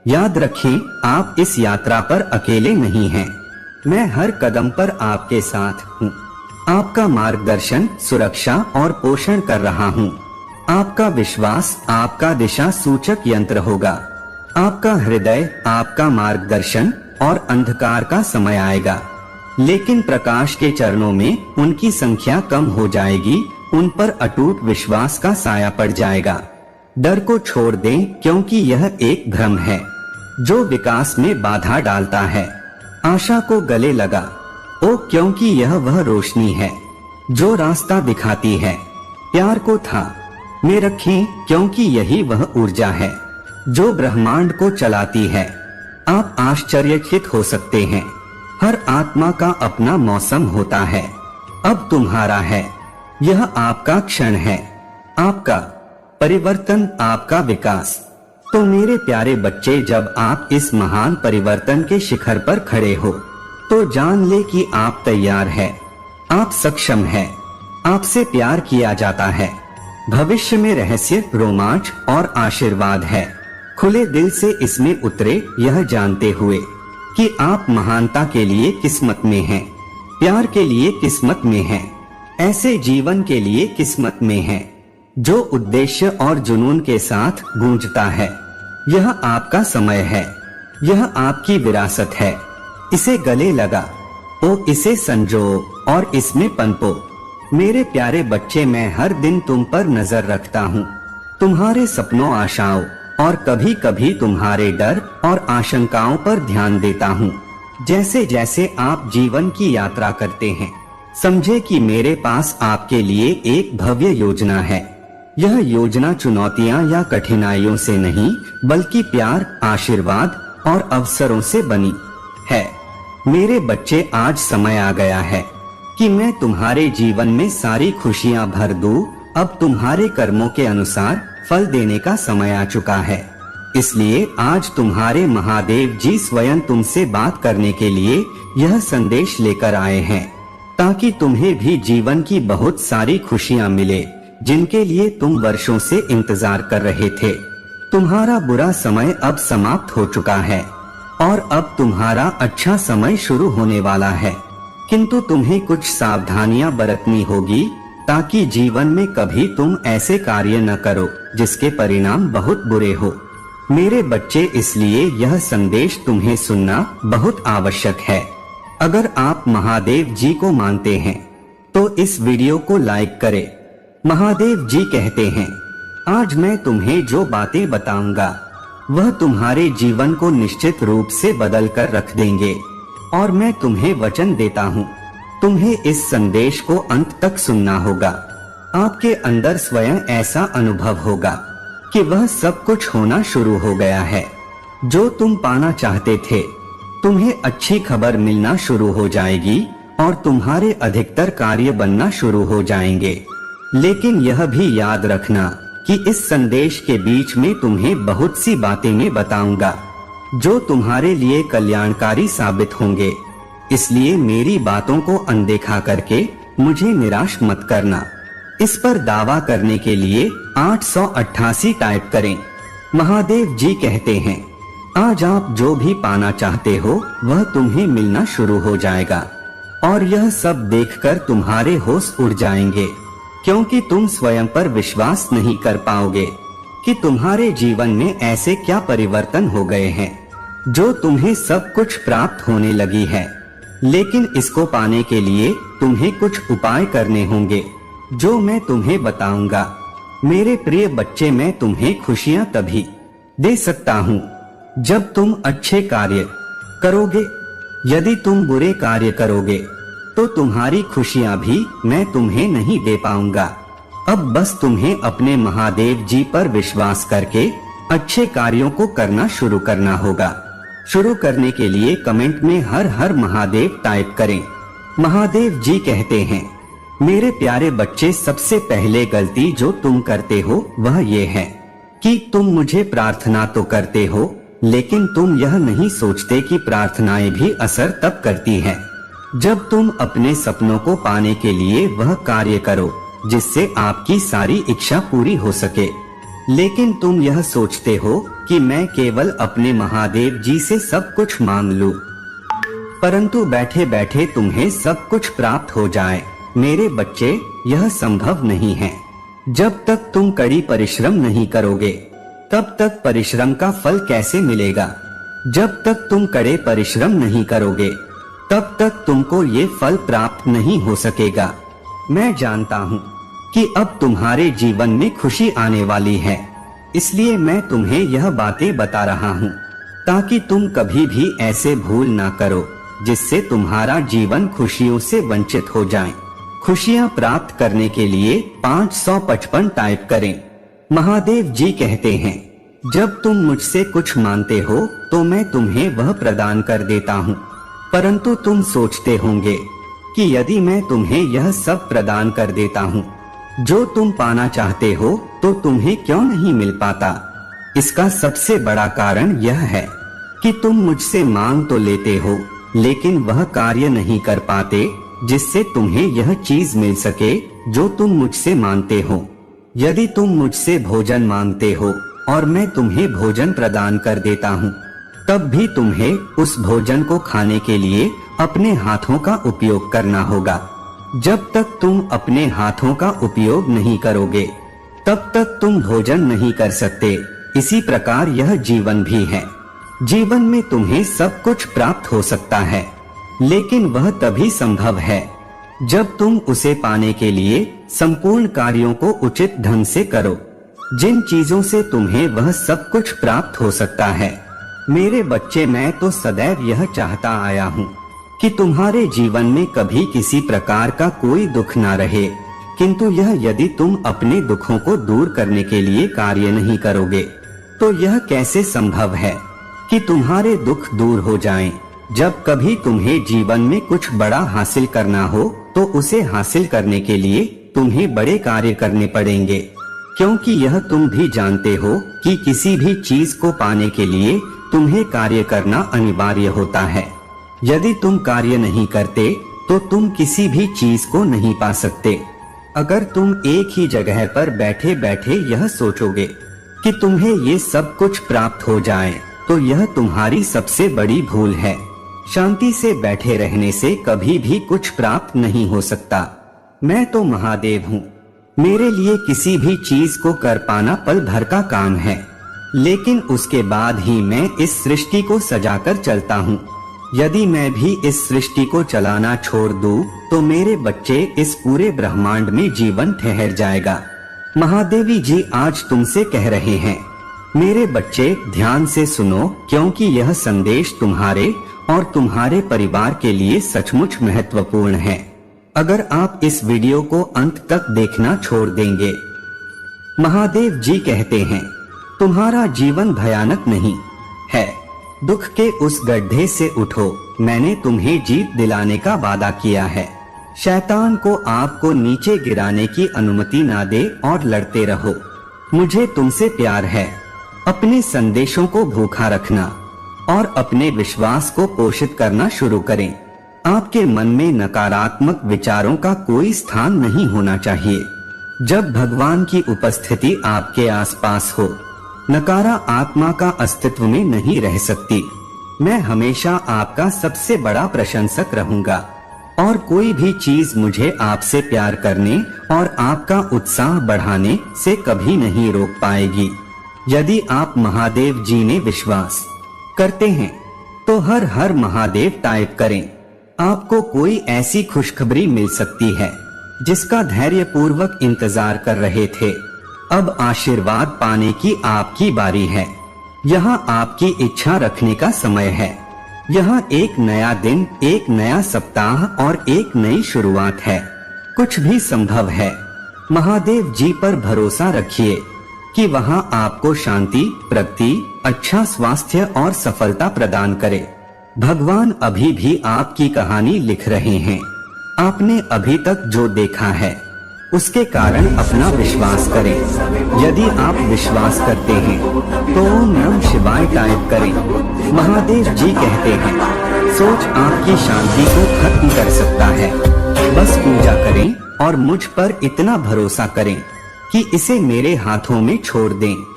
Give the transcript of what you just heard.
याद रखें, आप इस यात्रा पर अकेले नहीं हैं। मैं हर कदम पर आपके साथ हूँ। आपका मार्गदर्शन, सुरक्षा और पोषण कर रहा हूँ। आपका विश्वास आपका दिशा सूचक यंत्र होगा। आपका हृदय आपका मार्गदर्शन, और अंधकार का समय आएगा, लेकिन प्रकाश के चरणों में उनकी संख्या कम हो जाएगी। उन पर अटूट विश्वास का साया पड़ जाएगा। डर को छोड़ दें, क्योंकि यह एक भ्रम है जो विकास में बाधा डालता है। आशा को गले लगा ओ, क्योंकि यह वह रोशनी है जो रास्ता दिखाती है। प्यार को था में रखें, क्योंकि यही वह ऊर्जा है जो ब्रह्मांड को चलाती है। आप आश्चर्यचकित हो सकते हैं, हर आत्मा का अपना मौसम होता है। अब तुम्हारा है, यह आपका क्षण है, आपका परिवर्तन, आपका विकास। तो मेरे प्यारे बच्चे, जब आप इस महान परिवर्तन के शिखर पर खड़े हो तो जान ले कि आप तैयार हैं, आप सक्षम हैं, आपसे प्यार किया जाता है। भविष्य में रहस्य, रोमांच और आशीर्वाद है। खुले दिल से इसमें उतरे, यह जानते हुए कि आप महानता के लिए किस्मत में हैं, प्यार के लिए किस्मत में हैं, ऐसे जीवन के लिए किस्मत में हैं जो उद्देश्य और जुनून के साथ गूंजता है। यह आपका समय है, यह आपकी विरासत है। इसे गले लगा ओ, इसे संजो और इसमें पनपो। मेरे प्यारे बच्चे, मैं हर दिन तुम पर नजर रखता हूँ, तुम्हारे सपनों, आशाओं और कभी कभी तुम्हारे डर और आशंकाओं पर ध्यान देता हूँ। जैसे जैसे आप जीवन की यात्रा करते हैं, समझे कि मेरे पास आपके लिए एक भव्य योजना है। यह योजना चुनौतियाँ या कठिनाइयों से नहीं, बल्कि प्यार, आशीर्वाद और अवसरों से बनी है। मेरे बच्चे, आज समय आ गया है कि मैं तुम्हारे जीवन में सारी खुशियाँ भर दूं। अब तुम्हारे कर्मों के अनुसार फल देने का समय आ चुका है। इसलिए आज तुम्हारे महादेव जी स्वयं तुमसे बात करने के लिए यह संदेश लेकर आए हैं, ताकि तुम्हें भी जीवन की बहुत सारी खुशियां मिले, जिनके लिए तुम वर्षों से इंतजार कर रहे थे। तुम्हारा बुरा समय अब समाप्त हो चुका है और अब तुम्हारा अच्छा समय शुरू होने वाला है। किंतु तुम्हें कुछ सावधानियां बरतनी होगी, ताकि जीवन में कभी तुम ऐसे कार्य न करो जिसके परिणाम बहुत बुरे हो। मेरे बच्चे, इसलिए यह संदेश तुम्हें सुनना बहुत आवश्यक है। अगर आप महादेव जी को मानते हैं तो इस वीडियो को लाइक करें। महादेव जी कहते हैं, आज मैं तुम्हें जो बातें बताऊंगा वह तुम्हारे जीवन को निश्चित रूप से बदल कर रख देंगे, और मैं तुम्हें वचन देता हूँ, तुम्हें इस संदेश को अंत तक सुनना होगा। आपके अंदर स्वयं ऐसा अनुभव होगा कि वह सब कुछ होना शुरू हो गया है जो तुम पाना चाहते थे। तुम्हें अच्छी खबर मिलना शुरू हो जाएगी और तुम्हारे अधिकतर कार्य बनना शुरू हो जाएंगे। लेकिन यह भी याद रखना कि इस संदेश के बीच में तुम्हें बहुत सी बातें मैं बताऊंगा जो तुम्हारे लिए कल्याणकारी साबित होंगे। इसलिए मेरी बातों को अनदेखा करके मुझे निराश मत करना। इस पर दावा करने के लिए 888 टाइप करें। महादेव जी कहते हैं, आज आप जो भी पाना चाहते हो वह तुम्हें मिलना शुरू हो जाएगा, और यह सब देखकर तुम्हारे होश उड़ जाएंगे, क्योंकि तुम स्वयं पर विश्वास नहीं कर पाओगे कि तुम्हारे जीवन में ऐसे क्या परिवर्तन हो गए हैं जो तुम्हें सब कुछ प्राप्त होने लगी है। लेकिन इसको पाने के लिए तुम्हें कुछ उपाय करने होंगे जो मैं तुम्हें बताऊंगा। मेरे प्रिय बच्चे, मैं तुम्हें खुशियां तभी दे सकता हूँ जब तुम अच्छे कार्य करोगे। यदि तुम बुरे कार्य करोगे तो तुम्हारी खुशियां भी मैं तुम्हें नहीं दे पाऊंगा। अब बस तुम्हें अपने महादेव जी पर विश्वास करके अच्छे कार्यों को करना शुरू करना होगा। शुरू करने के लिए कमेंट में हर हर महादेव टाइप करें। महादेव जी कहते हैं, मेरे प्यारे बच्चे, सबसे पहले गलती जो तुम करते हो वह ये है कि तुम मुझे प्रार्थना तो करते हो, लेकिन तुम यह नहीं सोचते कि प्रार्थनाएं भी असर तब करती हैं जब तुम अपने सपनों को पाने के लिए वह कार्य करो जिससे आपकी सारी इच्छा पूरी हो सके। लेकिन तुम यह सोचते हो कि मैं केवल अपने महादेव जी से सब कुछ मांग लूं, परंतु बैठे बैठे तुम्हें सब कुछ प्राप्त हो जाए। मेरे बच्चे, यह संभव नहीं है। जब तक तुम कड़ी परिश्रम नहीं करोगे, तब तक परिश्रम का फल कैसे मिलेगा? जब तक तुम कड़े परिश्रम नहीं करोगे, तब तक तुमको ये फल प्राप्त नहीं हो सकेगा। मैं जानता हूँ कि अब तुम्हारे जीवन में खुशी आने वाली है, इसलिए मैं तुम्हें यह बातें बता रहा हूँ, ताकि तुम कभी भी ऐसे भूल ना करो जिससे तुम्हारा जीवन खुशियों से वंचित हो जाए। खुशियाँ प्राप्त करने के लिए 555 टाइप करें। महादेव जी कहते हैं, जब तुम मुझसे कुछ मांगते हो तो मैं तुम्हें वह प्रदान कर देता हूँ, परंतु तुम सोचते होंगे कि यदि मैं तुम्हें यह सब प्रदान कर देता हूँ जो तुम पाना चाहते हो तो तुम्हें क्यों नहीं मिल पाता? इसका सबसे बड़ा कारण यह है कि तुम मुझसे मांग तो लेते हो, लेकिन वह कार्य नहीं कर पाते जिससे तुम्हें यह चीज मिल सके जो तुम मुझसे मांगते हो। यदि तुम मुझसे भोजन मांगते हो और मैं तुम्हें भोजन प्रदान कर देता हूँ, तब भी तुम्हें उस भोजन को खाने के लिए अपने हाथों का उपयोग करना होगा। जब तक तुम अपने हाथों का उपयोग नहीं करोगे, तब तक तुम भोजन नहीं कर सकते। इसी प्रकार यह जीवन भी है। जीवन में तुम्हें सब कुछ प्राप्त हो सकता है, लेकिन वह तभी संभव है जब तुम उसे पाने के लिए संपूर्ण कार्यों को उचित ढंग से करो। जिन चीजों से तुम्हें वह सब कुछ प्राप्त हो सकता है। मेरे बच्चे, मैं तो सदैव यह चाहता आया हूँ कि तुम्हारे जीवन में कभी किसी प्रकार का कोई दुख ना रहे, किंतु यह यदि तुम अपने दुखों को दूर करने के लिए कार्य नहीं करोगे तो यह कैसे संभव है कि तुम्हारे दुख दूर हो जाएं। जब कभी तुम्हें जीवन में कुछ बड़ा हासिल करना हो तो उसे हासिल करने के लिए तुम्हें बड़े कार्य करने पड़ेंगे, क्योंकि यह तुम भी जानते हो कि किसी भी चीज को पाने के लिए तुम्हें कार्य करना अनिवार्य होता है। यदि तुम कार्य नहीं करते तो तुम किसी भी चीज को नहीं पा सकते। अगर तुम एक ही जगह पर बैठे बैठे यह सोचोगे कि तुम्हें ये सब कुछ प्राप्त हो जाए, तो यह तुम्हारी सबसे बड़ी भूल है। शांति से बैठे रहने से कभी भी कुछ प्राप्त नहीं हो सकता। मैं तो महादेव हूँ, मेरे लिए किसी भी चीज को कर पाना पल भर का काम है, लेकिन उसके बाद ही मैं इस सृष्टि को सजाकर चलता हूँ। यदि मैं भी इस सृष्टि को चलाना छोड़ दूं, तो मेरे बच्चे, इस पूरे ब्रह्मांड में जीवन ठहर जाएगा। महादेवी जी आज तुमसे कह रहे हैं, मेरे बच्चे ध्यान से सुनो, क्योंकि यह संदेश तुम्हारे और तुम्हारे परिवार के लिए सचमुच महत्वपूर्ण है। अगर आप इस वीडियो को अंत तक देखना छोड़ देंगे। महादेव जी कहते हैं, तुम्हारा जीवन भयानक नहीं है। दुख के उस गड्ढे से उठो, मैंने तुम्हें जीत दिलाने का वादा किया है। शैतान को आपको नीचे गिराने की अनुमति ना दे और लड़ते रहो। मुझे तुमसे प्यार है। अपने संदेशों को भूखा रखना और अपने विश्वास को पोषित करना शुरू करें। आपके मन में नकारात्मक विचारों का कोई स्थान नहीं होना चाहिए। जब भगवान की उपस्थिति आपके आसपास हो, नकारा आत्मा का अस्तित्व में नहीं रह सकती। मैं हमेशा आपका सबसे बड़ा प्रशंसक रहूंगा और कोई भी चीज मुझे आपसे प्यार करने और आपका उत्साह बढ़ाने से कभी नहीं रोक पाएगी। यदि आप महादेव जी ने विश्वास करते हैं तो हर हर महादेव टाइप करें। आपको कोई ऐसी खुशखबरी मिल सकती है जिसका धैर्य पूर्वक इंतजार कर रहे थे। अब आशीर्वाद पाने की आपकी बारी है। यहाँ आपकी इच्छा रखने का समय है। यहाँ एक नया दिन, एक नया सप्ताह और एक नई शुरुआत है। कुछ भी संभव है। महादेव जी पर भरोसा रखिए कि वहाँ आपको शांति, प्रगति, अच्छा स्वास्थ्य और सफलता प्रदान करे। भगवान अभी भी आपकी कहानी लिख रहे हैं। आपने अभी तक जो देखा है उसके कारण अपना विश्वास करें। यदि आप विश्वास करते हैं तो ओम नमः शिवाय टाइप करें। महादेव जी कहते हैं, सोच आपकी शांति को खत्म कर सकता है। बस पूजा करें और मुझ पर इतना भरोसा करें कि इसे मेरे हाथों में छोड़ दें।